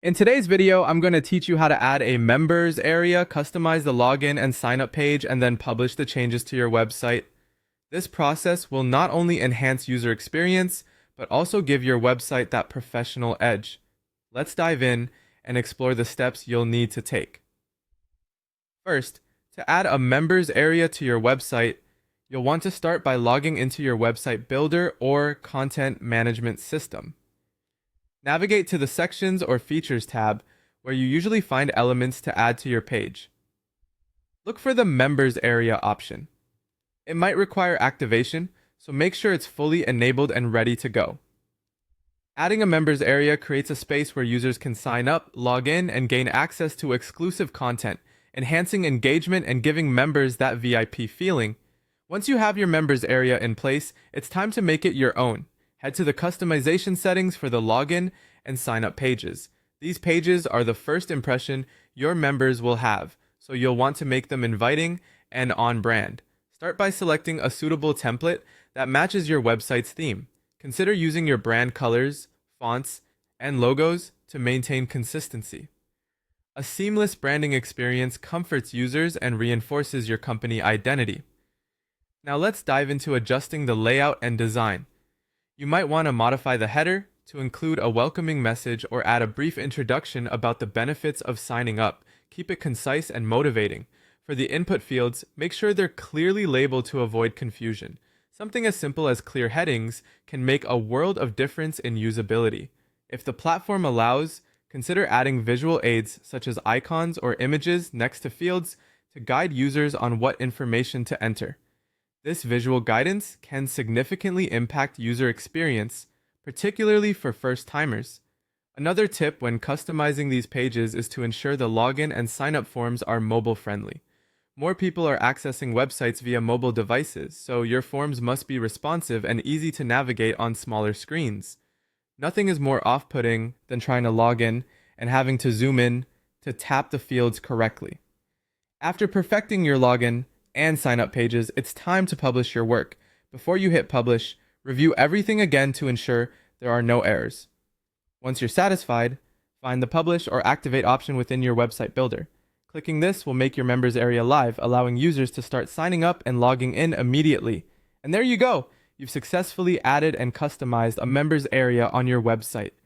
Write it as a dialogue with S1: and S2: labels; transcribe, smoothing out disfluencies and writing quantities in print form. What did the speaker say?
S1: In today's video, I'm going to teach you how to add a members area, customize the login and sign up page, and then publish the changes to your website. This process will not only enhance user experience, but also give your website that professional edge. Let's dive in and explore the steps you'll need to take. First, to add a members area to your website, you'll want to start by logging into your website builder or content management system. Navigate to the Sections or Features tab, where you usually find elements to add to your page. Look for the Members Area option. It might require activation, so make sure it's fully enabled and ready to go. Adding a Members Area creates a space where users can sign up, log in, and gain access to exclusive content, enhancing engagement and giving members that VIP feeling. Once you have your Members Area in place, it's time to make it your own. Head to the customization settings for the login and sign up pages. These pages are the first impression your members will have, so you'll want to make them inviting and on brand. Start by selecting a suitable template that matches your website's theme. Consider using your brand colors, fonts, and logos to maintain consistency. A seamless branding experience comforts users and reinforces your company identity. Now let's dive into adjusting the layout and design. You might want to modify the header to include a welcoming message or add a brief introduction about the benefits of signing up. Keep it concise and motivating. For the input fields, make sure they're clearly labeled to avoid confusion. Something as simple as clear headings can make a world of difference in usability. If the platform allows, consider adding visual aids such as icons or images next to fields to guide users on what information to enter. This visual guidance can significantly impact user experience, particularly for first-timers. Another tip when customizing these pages is to ensure the login and sign-up forms are mobile-friendly. More people are accessing websites via mobile devices, so your forms must be responsive and easy to navigate on smaller screens. Nothing is more off-putting than trying to log in and having to zoom in to tap the fields correctly. After perfecting your login and sign-up pages, it's time to publish your work. Before you hit publish, review everything again to ensure there are no errors. Once you're satisfied, find the publish or activate option within your website builder. Clicking this will make your members area live, allowing users to start signing up and logging in immediately. And there you go! You've successfully added and customized a members area on your website.